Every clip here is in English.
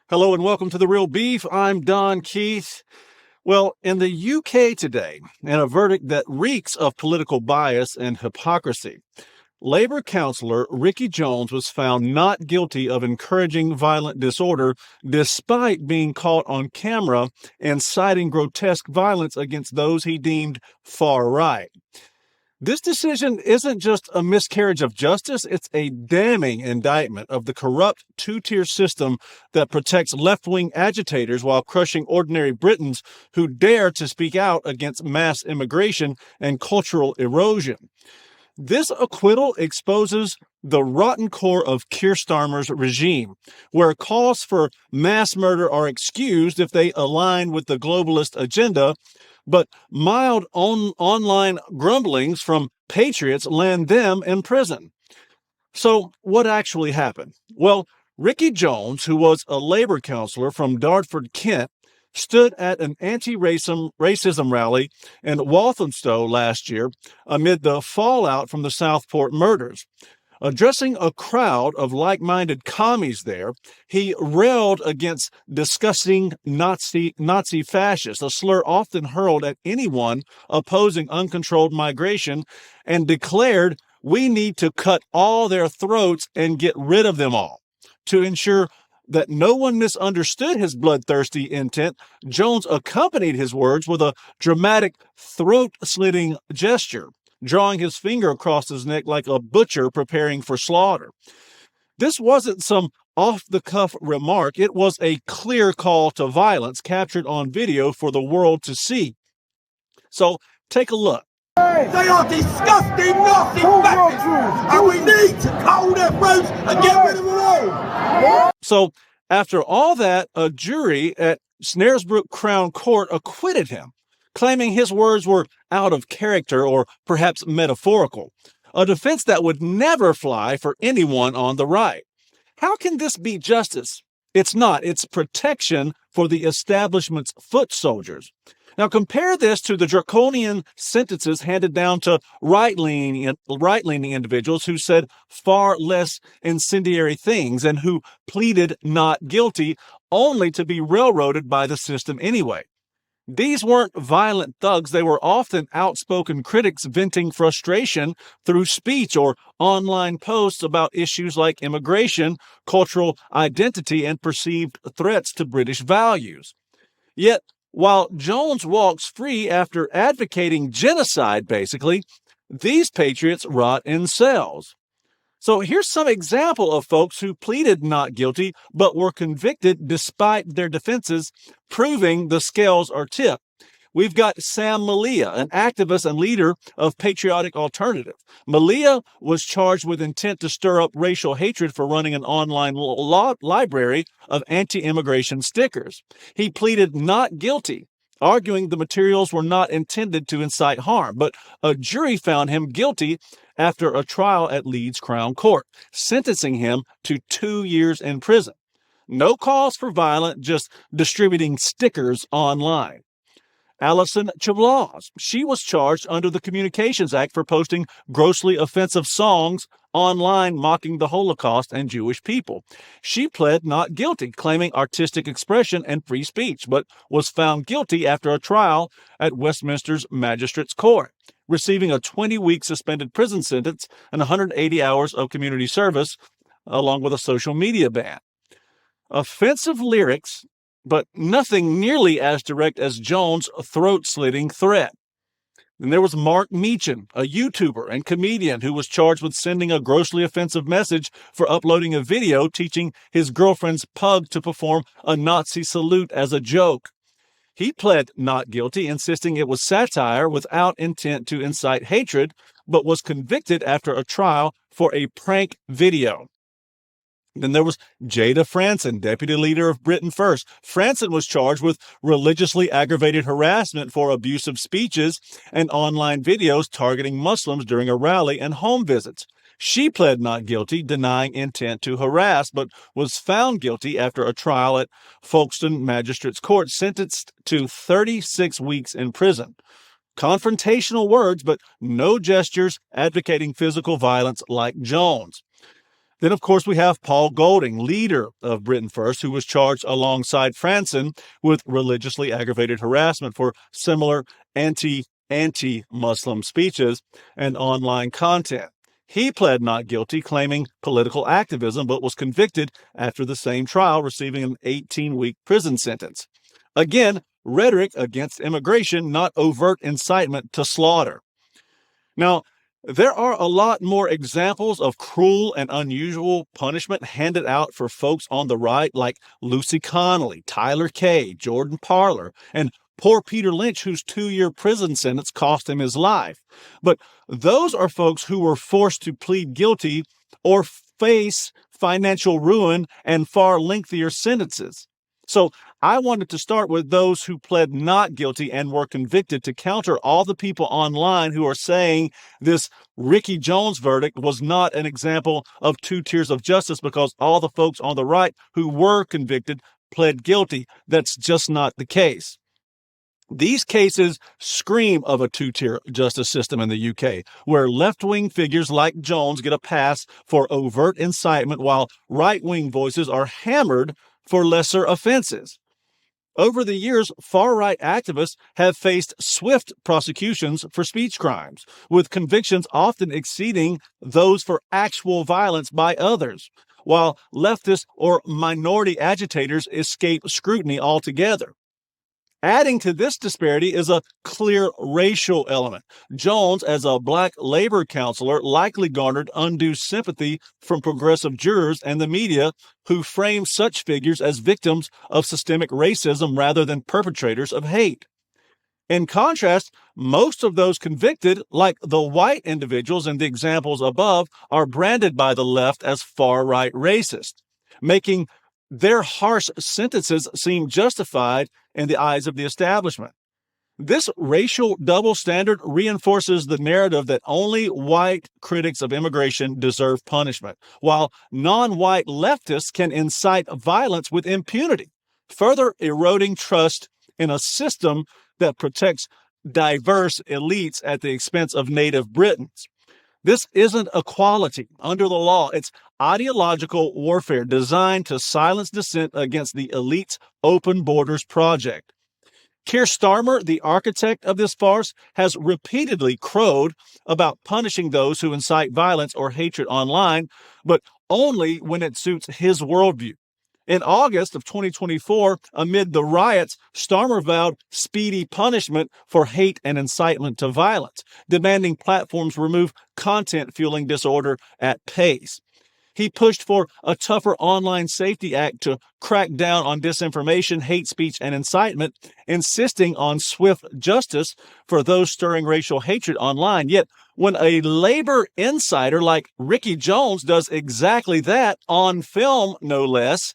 Hello and welcome to The Real Beef. I'm Don Keith. Well, in the UK today, in a verdict that reeks of political bias and hypocrisy, Labour councillor Ricky Jones was found not guilty of encouraging violent disorder despite being caught on camera inciting grotesque violence against those he deemed far right. This decision isn't just a miscarriage of justice, it's a damning indictment of the corrupt two-tier system that protects left-wing agitators while crushing ordinary Britons who dare to speak out against mass immigration and cultural erosion. This acquittal exposes the rotten core of Keir Starmer's regime, where calls for mass murder are excused if they align with the globalist agenda, but mild online grumblings from patriots land them in prison. So what actually happened? Well, Ricky Jones, who was a Labour councillor from Dartford, Kent, stood at an anti-racism rally in Walthamstow last year amid the fallout from the Southport murders. Addressing a crowd of like-minded commies there, he railed against disgusting Nazi fascists, a slur often hurled at anyone opposing uncontrolled migration, and declared, "We need to cut all their throats and get rid of them all." To ensure that no one misunderstood his bloodthirsty intent, Jones accompanied his words with a dramatic throat-slitting gesture, drawing his finger across his neck like a butcher preparing for slaughter. This wasn't some off-the-cuff remark. It was a clear call to violence captured on video for the world to see. So take a look. They are disgusting, nasty bastards, and we need to cull their throats and get rid of them all. So after all that, a jury at Snaresbrook Crown Court acquitted him, claiming his words were out of character or perhaps metaphorical, a defense that would never fly for anyone on the right. How can this be justice? It's not. It's protection for the establishment's foot soldiers. Now compare this to the draconian sentences handed down to right-leaning individuals who said far less incendiary things and who pleaded not guilty only to be railroaded by the system anyway. These weren't violent thugs. They were often outspoken critics venting frustration through speech or online posts about issues like immigration, cultural identity, and perceived threats to British values. Yet, while Jones walks free after advocating genocide, basically, these patriots rot in cells. So here's some example of folks who pleaded not guilty but were convicted despite their defenses, proving the scales are tipped. We've got Sam Malia, an activist and leader of Patriotic Alternative. Malia was charged with intent to stir up racial hatred for running an online library of anti-immigration stickers. He pleaded not guilty, arguing the materials were not intended to incite harm, but a jury found him guilty after a trial at Leeds Crown Court, sentencing him to 2 years in prison. No cause for violence, just distributing stickers online. Alison Chablas, she was charged under the Communications Act for posting grossly offensive songs online mocking the Holocaust and Jewish people. She pled not guilty, claiming artistic expression and free speech, but was found guilty after a trial at Westminster's Magistrates Court, receiving a 20-week suspended prison sentence and 180 hours of community service, along with a social media ban. Offensive lyrics, but nothing nearly as direct as Jones' throat-slitting threat. Then there was Mark Meechan, a YouTuber and comedian who was charged with sending a grossly offensive message for uploading a video teaching his girlfriend's pug to perform a Nazi salute as a joke. He pled not guilty, insisting it was satire without intent to incite hatred, but was convicted after a trial for a prank video. Then there was Jada Franson, deputy leader of Britain First. Franson was charged with religiously aggravated harassment for abusive speeches and online videos targeting Muslims during a rally and home visits. She pled not guilty, denying intent to harass, but was found guilty after a trial at Folkestone Magistrates Court, sentenced to 36 weeks in prison. Confrontational words, but no gestures advocating physical violence like Jones. Then, of course, we have Paul Golding, leader of Britain First, who was charged alongside Franson with religiously aggravated harassment for similar anti-Muslim speeches and online content. He pled not guilty, claiming political activism, but was convicted after the same trial, receiving an 18-week prison sentence. Again, rhetoric against immigration, not overt incitement to slaughter. Now, there are a lot more examples of cruel and unusual punishment handed out for folks on the right, like Lucy Connolly, Tyler Kay, Jordan Parler, and poor Peter Lynch, whose 2-year prison sentence cost him his life. But those are folks who were forced to plead guilty or face financial ruin and far lengthier sentences. So I wanted to start with those who pled not guilty and were convicted to counter all the people online who are saying this Ricky Jones verdict was not an example of 2 tiers of justice because all the folks on the right who were convicted pled guilty. That's just not the case. These cases scream of a 2-tier justice system in the UK, where left-wing figures like Jones get a pass for overt incitement while right-wing voices are hammered for lesser offenses. Over the years, far-right activists have faced swift prosecutions for speech crimes, with convictions often exceeding those for actual violence by others, while leftist or minority agitators escape scrutiny altogether. Adding to this disparity is a clear racial element. Jones, as a black labor councillor, likely garnered undue sympathy from progressive jurors and the media who frame such figures as victims of systemic racism rather than perpetrators of hate. In contrast, most of those convicted, like the white individuals in the examples above, are branded by the left as far-right racist, making their harsh sentences seem justified in the eyes of the establishment. This racial double standard reinforces the narrative that only white critics of immigration deserve punishment, while non-white leftists can incite violence with impunity, further eroding trust in a system that protects diverse elites at the expense of native Britons. This isn't equality under the law. It's ideological warfare designed to silence dissent against the elite's open borders project. Keir Starmer, the architect of this farce, has repeatedly crowed about punishing those who incite violence or hatred online, but only when it suits his worldview. In August of 2024, amid the riots, Starmer vowed speedy punishment for hate and incitement to violence, demanding platforms remove content fueling disorder at pace. He pushed for a tougher Online Safety Act to crack down on disinformation, hate speech, and incitement, insisting on swift justice for those stirring racial hatred online. Yet, when a labor insider like Ricky Jones does exactly that, on film no less,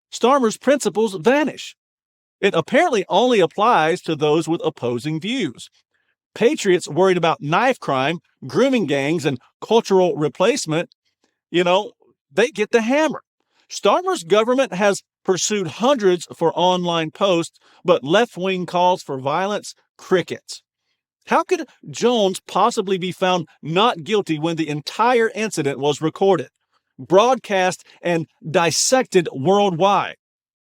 Starmer's principles vanish. It apparently only applies to those with opposing views. Patriots worried about knife crime, grooming gangs, and cultural replacement, they get the hammer. Starmer's government has pursued hundreds for online posts, but left-wing calls for violence, crickets. How could Jones possibly be found not guilty when the entire incident was recorded, broadcast, and dissected worldwide?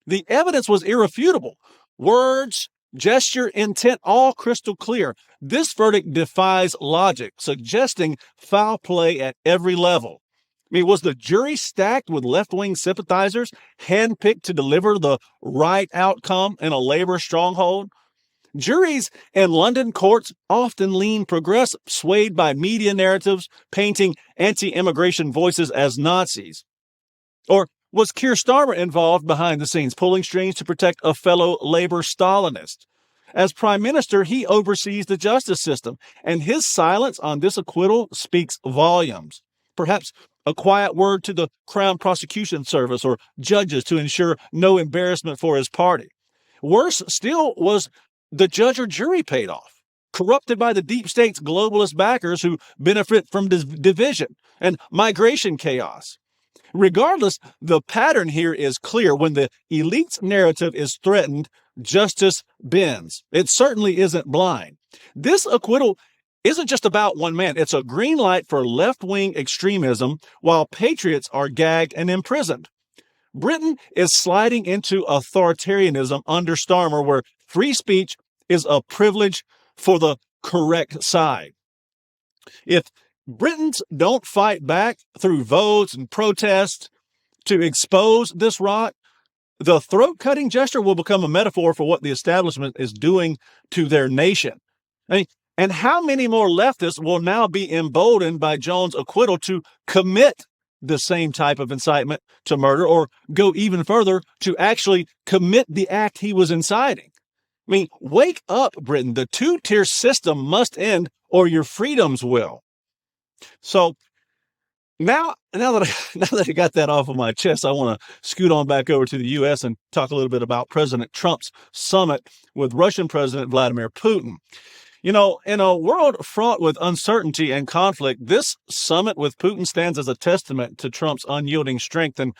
The evidence was irrefutable. Words, gesture, intent, all crystal clear. This verdict defies logic, suggesting foul play at every level. Was the jury stacked with left-wing sympathizers, handpicked to deliver the right outcome in a labor stronghold? Juries in London courts often lean progressive, swayed by media narratives painting anti-immigration voices as Nazis. Or was Keir Starmer involved behind the scenes, pulling strings to protect a fellow labor Stalinist? As Prime Minister, he oversees the justice system, and his silence on this acquittal speaks volumes. Perhaps a quiet word to the Crown Prosecution Service or judges to ensure no embarrassment for his party. Worse still was the judge or jury paid off, corrupted by the deep state's globalist backers who benefit from division and migration chaos. Regardless, the pattern here is clear. When the elite's narrative is threatened, justice bends. It certainly isn't blind. This acquittal isn't just about one man. It's a green light for left-wing extremism while patriots are gagged and imprisoned. Britain is sliding into authoritarianism under Starmer, where free speech is a privilege for the correct side. If Britons don't fight back through votes and protests to expose this rot, the throat-cutting gesture will become a metaphor for what the establishment is doing to their nation. And how many more leftists will now be emboldened by Jones' acquittal to commit the same type of incitement to murder, or go even further, to actually commit the act he was inciting? I mean, wake up, Britain. The two-tier system must end, or your freedoms will. So now that I got that off of my chest, I want to scoot on back over to the U.S. and talk a little bit about President Trump's summit with Russian President Vladimir Putin. You know, in a world fraught with uncertainty and conflict, this summit with Putin stands as a testament to Trump's unyielding strength and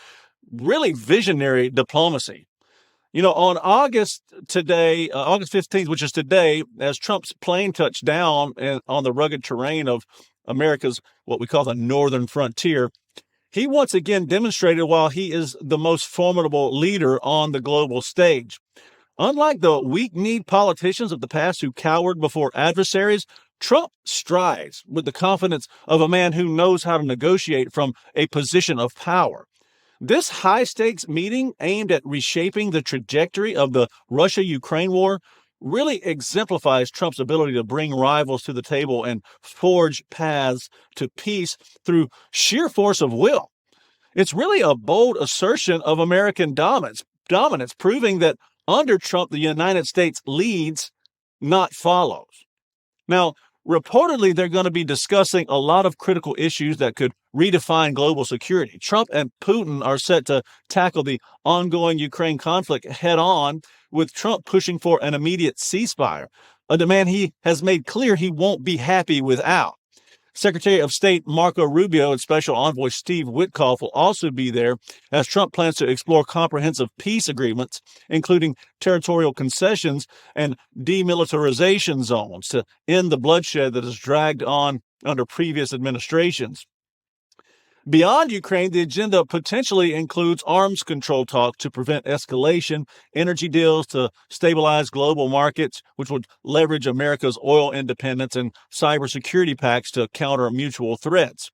really visionary diplomacy. You know, on August 15th, which is today, as Trump's plane touched down on the rugged terrain of America's what we call the northern frontier, he once again demonstrated why he is the most formidable leader on the global stage. Unlike the weak-kneed politicians of the past who cowered before adversaries, Trump strides with the confidence of a man who knows how to negotiate from a position of power. This high-stakes meeting aimed at reshaping the trajectory of the Russia-Ukraine war really exemplifies Trump's ability to bring rivals to the table and forge paths to peace through sheer force of will. It's really a bold assertion of American dominance, proving that under Trump, the United States leads, not follows. Now, reportedly, they're going to be discussing a lot of critical issues that could redefine global security. Trump and Putin are set to tackle the ongoing Ukraine conflict head on, with Trump pushing for an immediate ceasefire, a demand he has made clear he won't be happy without. Secretary of State Marco Rubio and Special Envoy Steve Witkoff will also be there, as Trump plans to explore comprehensive peace agreements, including territorial concessions and demilitarization zones, to end the bloodshed that has dragged on under previous administrations. Beyond Ukraine, the agenda potentially includes arms control talk to prevent escalation, energy deals to stabilize global markets, which would leverage America's oil independence, and cybersecurity pacts to counter mutual threats.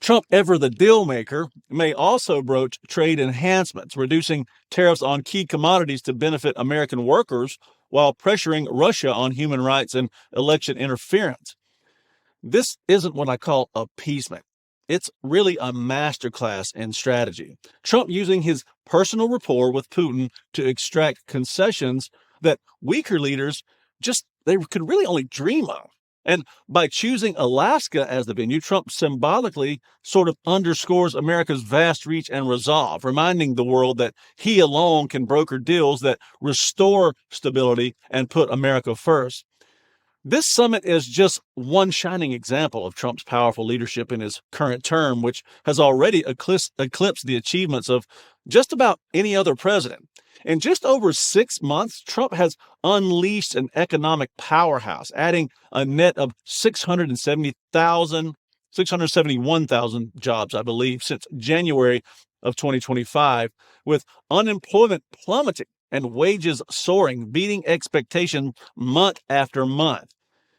Trump, ever the deal maker, may also broach trade enhancements, reducing tariffs on key commodities to benefit American workers while pressuring Russia on human rights and election interference. This isn't what I call appeasement. It's really a masterclass in strategy. Trump using his personal rapport with Putin to extract concessions that weaker leaders they could really only dream of. And by choosing Alaska as the venue, Trump symbolically sort of underscores America's vast reach and resolve, reminding the world that he alone can broker deals that restore stability and put America first. This summit is just one shining example of Trump's powerful leadership in his current term, which has already eclipsed the achievements of just about any other president. In just over 6 months, Trump has unleashed an economic powerhouse, adding a net of 671,000 jobs, I believe, since January of 2025, with unemployment plummeting and wages soaring, beating expectations month after month.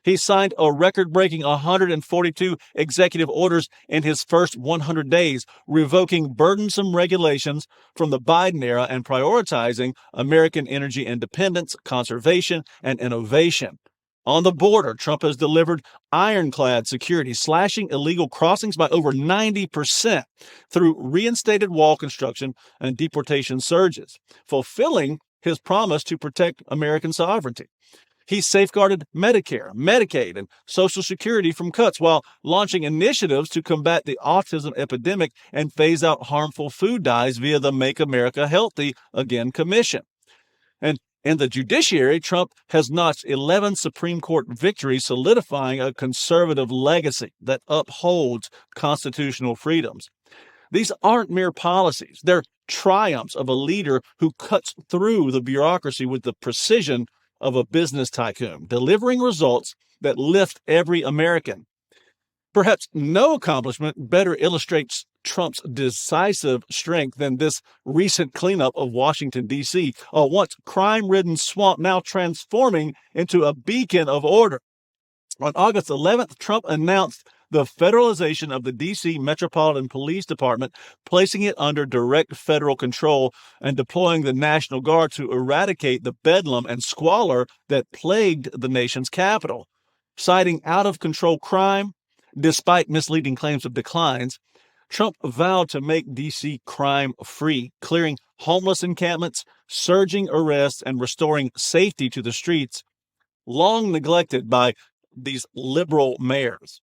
He signed a record-breaking 142 executive orders in his first 100 days, revoking burdensome regulations from the Biden era and prioritizing American energy independence, conservation, and innovation. On the border, Trump has delivered ironclad security, slashing illegal crossings by over 90% through reinstated wall construction and deportation surges, fulfilling his promise to protect American sovereignty. He safeguarded Medicare, Medicaid, and Social Security from cuts while launching initiatives to combat the autism epidemic and phase out harmful food dyes via the Make America Healthy Again Commission. And in the judiciary, Trump has notched 11 Supreme Court victories, solidifying a conservative legacy that upholds constitutional freedoms. These aren't mere policies. They're triumphs of a leader who cuts through the bureaucracy with the precision of a business tycoon, delivering results that lift every American. Perhaps no accomplishment better illustrates Trump's decisive strength than this recent cleanup of Washington, D.C., a once crime-ridden swamp now transforming into a beacon of order. On August 11th, Trump announced the federalization of the D.C. Metropolitan Police Department, placing it under direct federal control and deploying the National Guard to eradicate the bedlam and squalor that plagued the nation's capital. Citing out-of-control crime, despite misleading claims of declines, Trump vowed to make D.C. crime-free, clearing homeless encampments, surging arrests, and restoring safety to the streets, long neglected by these liberal mayors.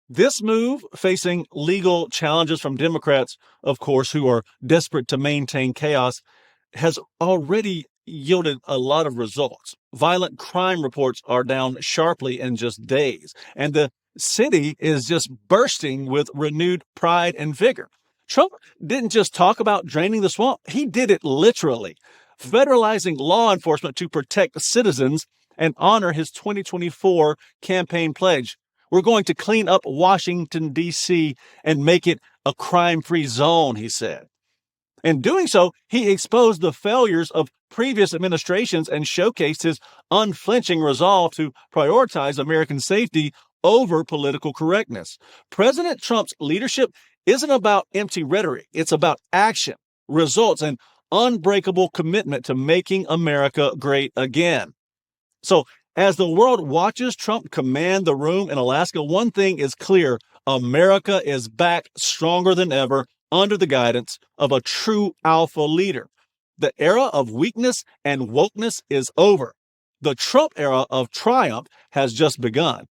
This move, facing legal challenges from Democrats, of course, who are desperate to maintain chaos, has already yielded a lot of results. Violent crime reports are down sharply in just days, and the city is just bursting with renewed pride and vigor. Trump didn't just talk about draining the swamp, he did it literally, federalizing law enforcement to protect citizens and honor his 2024 campaign pledge. We're going to clean up Washington, D.C. and make it a crime-free zone, he said. In doing so, he exposed the failures of previous administrations and showcased his unflinching resolve to prioritize American safety over political correctness. President Trump's leadership isn't about empty rhetoric. It's about action, results, and unbreakable commitment to making America great again. So, as the world watches Trump command the room in Alaska, one thing is clear: America is back stronger than ever under the guidance of a true alpha leader. The era of weakness and wokeness is over. The Trump era of triumph has just begun.